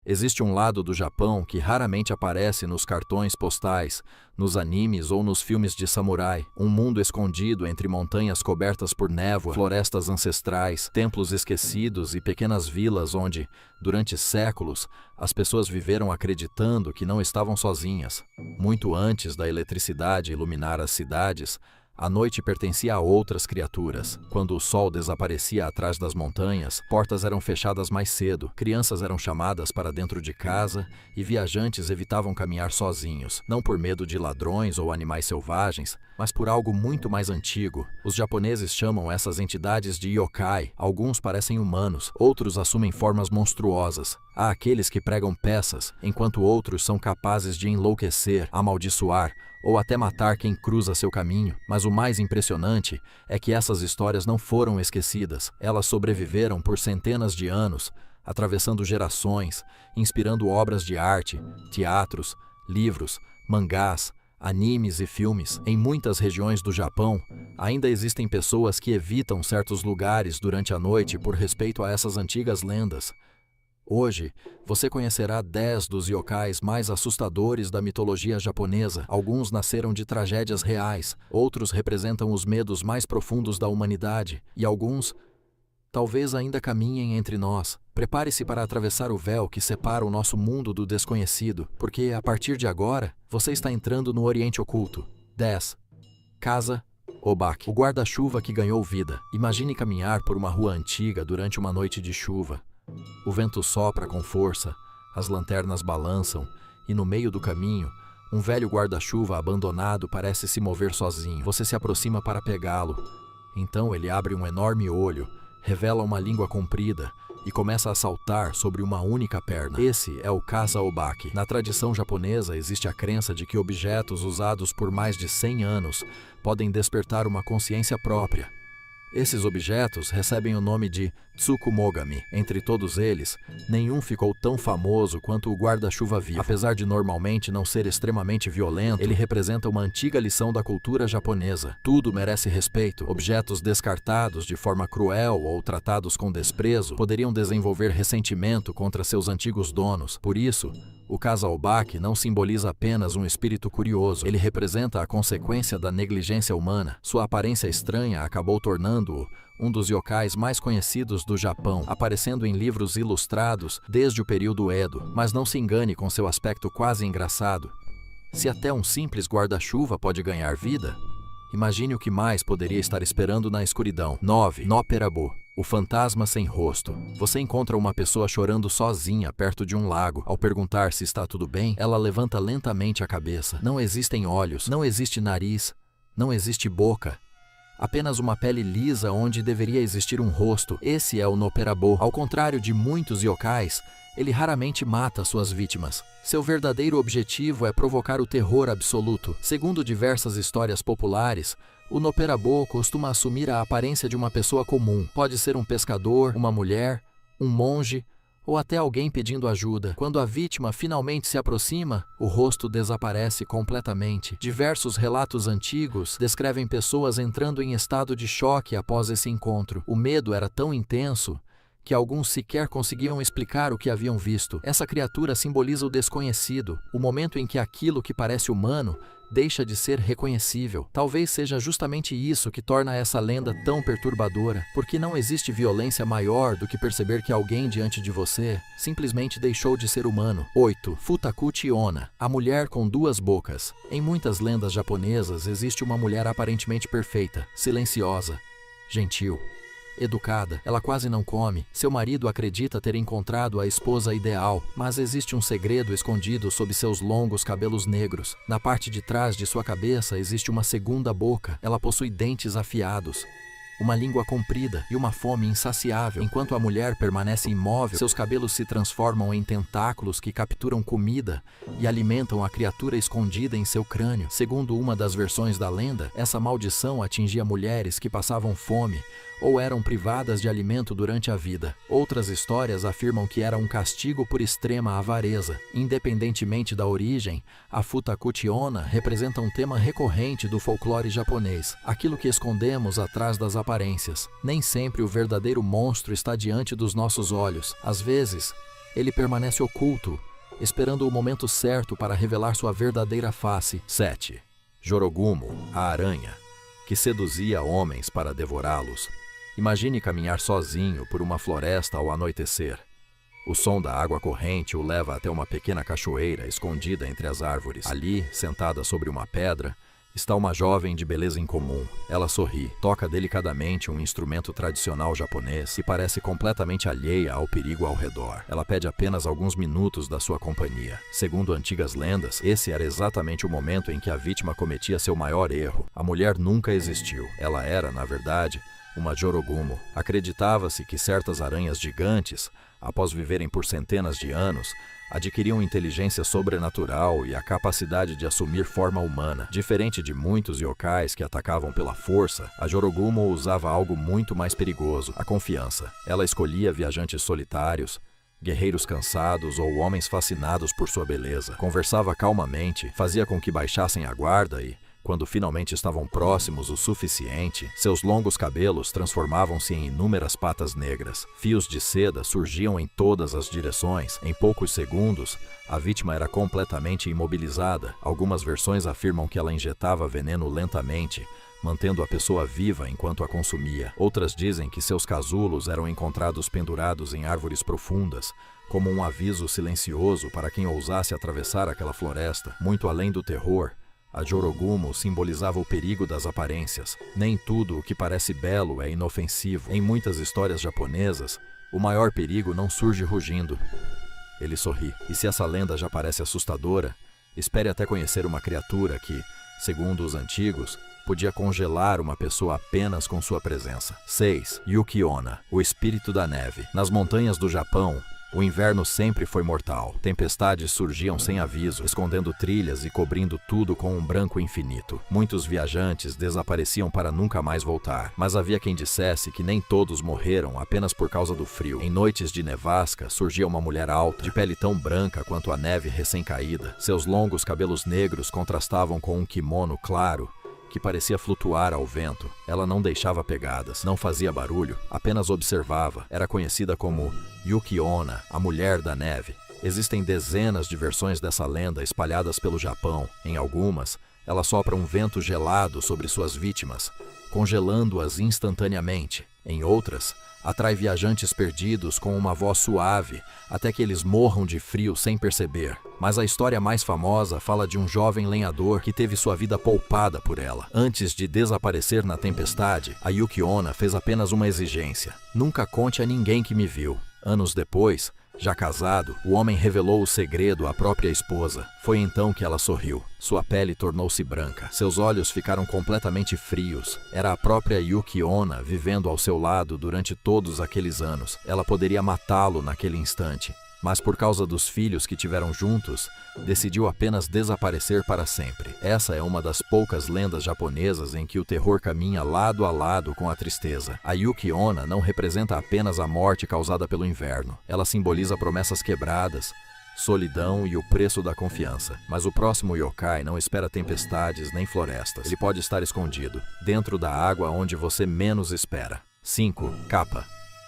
Existe um lado do Japão que raramente aparece nos cartões postais, nos animes ou nos filmes de samurai. Um mundo escondido entre montanhas cobertas por névoa, florestas ancestrais, templos esquecidos e pequenas vilas onde, durante séculos, as pessoas viveram acreditando que não estavam sozinhas. Muito antes da eletricidade iluminar as cidades, a noite pertencia a outras criaturas. Quando o sol desaparecia atrás das montanhas, portas eram fechadas mais cedo, crianças eram chamadas para dentro de casa e viajantes evitavam caminhar sozinhos, não por medo de ladrões ou animais selvagens, mas por algo muito mais antigo. Os japoneses chamam essas entidades de yokai. Alguns parecem humanos, outros assumem formas monstruosas. Há aqueles que pregam peças, enquanto outros são capazes de enlouquecer, amaldiçoar ou até matar quem cruza seu caminho. Mas o mais impressionante é que essas histórias não foram esquecidas. Elas sobreviveram por centenas de anos, atravessando gerações, inspirando obras de arte, teatros, livros, mangás, animes e filmes. Em muitas regiões do Japão, ainda existem pessoas que evitam certos lugares durante a noite por respeito a essas antigas lendas. Hoje, você conhecerá 10 dos yokais mais assustadores da mitologia japonesa. Alguns nasceram de tragédias reais, outros representam os medos mais profundos da humanidade, e alguns, talvez ainda caminhem entre nós. Prepare-se para atravessar o véu que separa o nosso mundo do desconhecido, porque, a partir de agora, você está entrando no Oriente Oculto. 10. Casa Obaki. O guarda-chuva que ganhou vida. Imagine caminhar por uma rua antiga durante uma noite de chuva. O vento sopra com força, as lanternas balançam, e no meio do caminho, um velho guarda-chuva abandonado parece se mover sozinho. Você se aproxima para pegá-lo. Então ele abre um enorme olho, revela uma língua comprida e começa a saltar sobre uma única perna. Esse é o Kasa Obaki. Na tradição japonesa existe a crença de que objetos usados por mais de 100 anos podem despertar uma consciência própria. Esses objetos recebem o nome de Tsukumogami. Entre todos eles, nenhum ficou tão famoso quanto o guarda-chuva vivo. Apesar de normalmente não ser extremamente violento, ele representa uma antiga lição da cultura japonesa. Tudo merece respeito. Objetos descartados de forma cruel ou tratados com desprezo poderiam desenvolver ressentimento contra seus antigos donos. Por isso, o Kasa Obaki não simboliza apenas um espírito curioso. Ele representa a consequência da negligência humana. Sua aparência estranha acabou tornando-o um dos yokais mais conhecidos do Japão, aparecendo em livros ilustrados desde o período Edo. Mas não se engane com seu aspecto quase engraçado. Se até um simples guarda-chuva pode ganhar vida, imagine o que mais poderia estar esperando na escuridão. 9. Noperabo. O fantasma sem rosto. Você encontra uma pessoa chorando sozinha perto de um lago. Ao perguntar se está tudo bem, ela levanta lentamente a cabeça. Não existem olhos, não existe nariz, não existe boca. Apenas uma pele lisa onde deveria existir um rosto. Esse é o Noperabo. Ao contrário de muitos yokais, ele raramente mata suas vítimas. Seu verdadeiro objetivo é provocar o terror absoluto. Segundo diversas histórias populares, o Noperabo costuma assumir a aparência de uma pessoa comum. Pode ser um pescador, uma mulher, um monge ou até alguém pedindo ajuda. Quando a vítima finalmente se aproxima, o rosto desaparece completamente. Diversos relatos antigos descrevem pessoas entrando em estado de choque após esse encontro. O medo era tão intenso que alguns sequer conseguiam explicar o que haviam visto. Essa criatura simboliza o desconhecido, o momento em que aquilo que parece humano deixa de ser reconhecível. Talvez seja justamente isso que torna essa lenda tão perturbadora, porque não existe violência maior do que perceber que alguém diante de você simplesmente deixou de ser humano. 8. Futakuchi Onna, a mulher com duas bocas. Em muitas lendas japonesas existe uma mulher aparentemente perfeita, silenciosa, gentil, educada. Ela quase não come. Seu marido acredita ter encontrado a esposa ideal, mas existe um segredo escondido sob seus longos cabelos negros. Na parte de trás de sua cabeça existe uma segunda boca. Ela possui dentes afiados, uma língua comprida e uma fome insaciável. Enquanto a mulher permanece imóvel, seus cabelos se transformam em tentáculos que capturam comida e alimentam a criatura escondida em seu crânio. Segundo uma das versões da lenda, essa maldição atingia mulheres que passavam fome ou eram privadas de alimento durante a vida. Outras histórias afirmam que era um castigo por extrema avareza. Independentemente da origem, a Futakuchi Onna representa um tema recorrente do folclore japonês, aquilo que escondemos atrás das aparências. Nem sempre o verdadeiro monstro está diante dos nossos olhos. Às vezes, Ele permanece oculto, esperando o momento certo para revelar sua verdadeira face. 7. Jorogumo, a aranha, que seduzia homens para devorá-los. Imagine caminhar sozinho por uma floresta ao anoitecer. O som da água corrente o leva até uma pequena cachoeira escondida entre as árvores. Ali, sentada sobre uma pedra, está uma jovem de beleza incomum. Ela sorri, toca delicadamente um instrumento tradicional japonês e parece completamente alheia ao perigo ao redor. Ela pede apenas alguns minutos da sua companhia. Segundo antigas lendas, esse era exatamente o momento em que a vítima cometia seu maior erro. A mulher nunca existiu. Ela era, na verdade, uma Jorogumo. Acreditava-se que certas aranhas gigantes, após viverem por centenas de anos, adquiriam inteligência sobrenatural e a capacidade de assumir forma humana. Diferente de muitos yokais que atacavam pela força, a Jorogumo usava algo muito mais perigoso: a confiança. Ela escolhia viajantes solitários, guerreiros cansados ou homens fascinados por sua beleza. Conversava calmamente, fazia com que baixassem a guarda e, quando finalmente estavam próximos o suficiente, seus longos cabelos transformavam-se em inúmeras patas negras. Fios de seda surgiam em todas as direções. Em poucos segundos, a vítima era completamente imobilizada. Algumas versões afirmam que ela injetava veneno lentamente, mantendo a pessoa viva enquanto a consumia. Outras dizem que seus casulos eram encontrados pendurados em árvores profundas, como um aviso silencioso para quem ousasse atravessar aquela floresta. Muito além do terror, a Jorogumo simbolizava o perigo das aparências. Nem tudo o que parece belo é inofensivo. Em muitas histórias japonesas, o maior perigo não surge rugindo. Ele sorri. E se essa lenda já parece assustadora, espere até conhecer uma criatura que, segundo os antigos, podia congelar uma pessoa apenas com sua presença. 6. Yuki-onna, o espírito da neve. Nas montanhas do Japão, o inverno sempre foi mortal. Tempestades surgiam sem aviso, escondendo trilhas e cobrindo tudo com um branco infinito. Muitos viajantes desapareciam para nunca mais voltar, mas havia quem dissesse que nem todos morreram apenas por causa do frio. Em noites de nevasca, surgia uma mulher alta, de pele tão branca quanto a neve recém-caída. Seus longos cabelos negros contrastavam com um kimono claro, que parecia flutuar ao vento. Ela não deixava pegadas, não fazia barulho, apenas observava. Era conhecida como Yuki-onna, a mulher da neve. Existem dezenas de versões dessa lenda espalhadas pelo Japão. Em algumas, ela sopra um vento gelado sobre suas vítimas, congelando-as instantaneamente. Em outras, atrai viajantes perdidos com uma voz suave, até que eles morram de frio sem perceber. Mas a história mais famosa fala de um jovem lenhador que teve sua vida poupada por ela. Antes de desaparecer na tempestade, a Yuki-onna fez apenas uma exigência: nunca conte a ninguém que me viu. Anos depois, já casado, o homem revelou o segredo à própria esposa. Foi então que ela sorriu. Sua pele tornou-se branca. Seus olhos ficaram completamente frios. Era a própria Yuki-onna vivendo ao seu lado durante todos aqueles anos. Ela poderia matá-lo naquele instante, mas por causa dos filhos que tiveram juntos, decidiu apenas desaparecer para sempre. Essa é uma das poucas lendas japonesas em que o terror caminha lado a lado com a tristeza. A Yuki-onna não representa apenas a morte causada pelo inverno. Ela simboliza promessas quebradas, solidão e o preço da confiança. Mas o próximo yokai não espera tempestades nem florestas. Ele pode estar escondido, dentro da água onde você menos espera. 5. Kappa,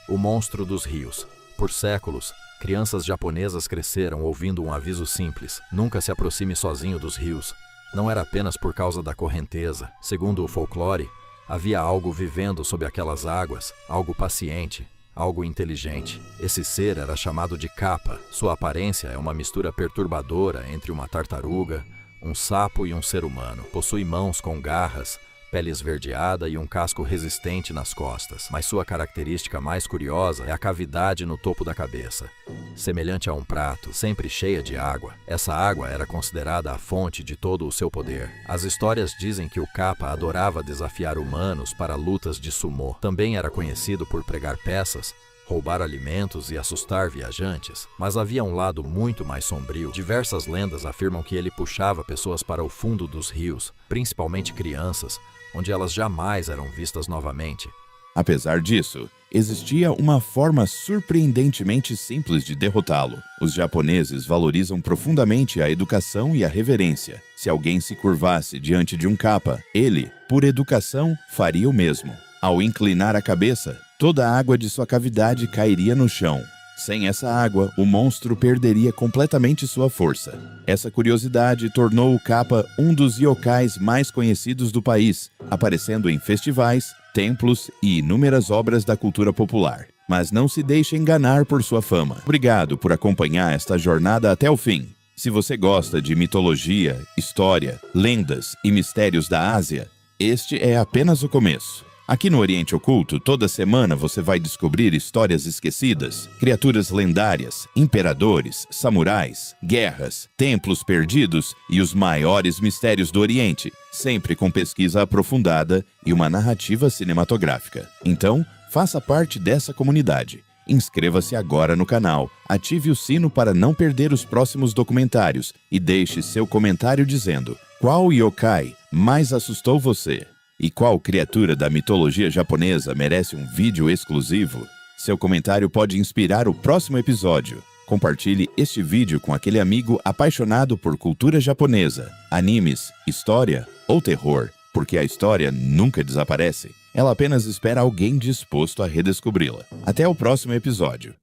o monstro dos rios. Por séculos, crianças japonesas cresceram ouvindo um aviso simples: nunca se aproxime sozinho dos rios. Não era apenas por causa da correnteza. Segundo o folclore, havia algo vivendo sob aquelas águas, algo paciente, algo inteligente. Esse ser era chamado de Kappa. Sua aparência é uma mistura perturbadora entre uma tartaruga, um sapo e um ser humano. Possui mãos com garras, pele esverdeada e um casco resistente nas costas. Mas sua característica mais curiosa é a cavidade no topo da cabeça, semelhante a um prato, sempre cheia de água. Essa água era considerada a fonte de todo o seu poder. As histórias dizem que o Kappa adorava desafiar humanos para lutas de sumô. Também era conhecido por pregar peças, roubar alimentos e assustar viajantes. Mas havia um lado muito mais sombrio. Diversas lendas afirmam que ele puxava pessoas para o fundo dos rios, principalmente crianças, onde elas jamais eram vistas novamente. Apesar disso, existia uma forma surpreendentemente simples de derrotá-lo. Os japoneses valorizam profundamente a educação e a reverência. Se alguém se curvasse diante de um Kappa, ele, por educação, faria o mesmo. Ao inclinar a cabeça, toda a água de sua cavidade cairia no chão. Sem essa água, o monstro perderia completamente sua força. Essa curiosidade tornou o Kappa um dos yokais mais conhecidos do país, aparecendo em festivais, templos e inúmeras obras da cultura popular. Mas não se deixe enganar por sua fama. Obrigado por acompanhar esta jornada até o fim. Se você gosta de mitologia, história, lendas e mistérios da Ásia, este é apenas o começo. Aqui no Oriente Oculto, toda semana você vai descobrir histórias esquecidas, criaturas lendárias, imperadores, samurais, guerras, templos perdidos e os maiores mistérios do Oriente, sempre com pesquisa aprofundada e uma narrativa cinematográfica. Então, faça parte dessa comunidade. Inscreva-se agora no canal, ative o sino para não perder os próximos documentários e deixe seu comentário dizendo qual yokai mais assustou você. E qual criatura da mitologia japonesa merece um vídeo exclusivo? Seu comentário pode inspirar o próximo episódio. Compartilhe este vídeo com aquele amigo apaixonado por cultura japonesa, animes, história ou terror, porque a história nunca desaparece. Ela apenas espera alguém disposto a redescobri-la. Até o próximo episódio.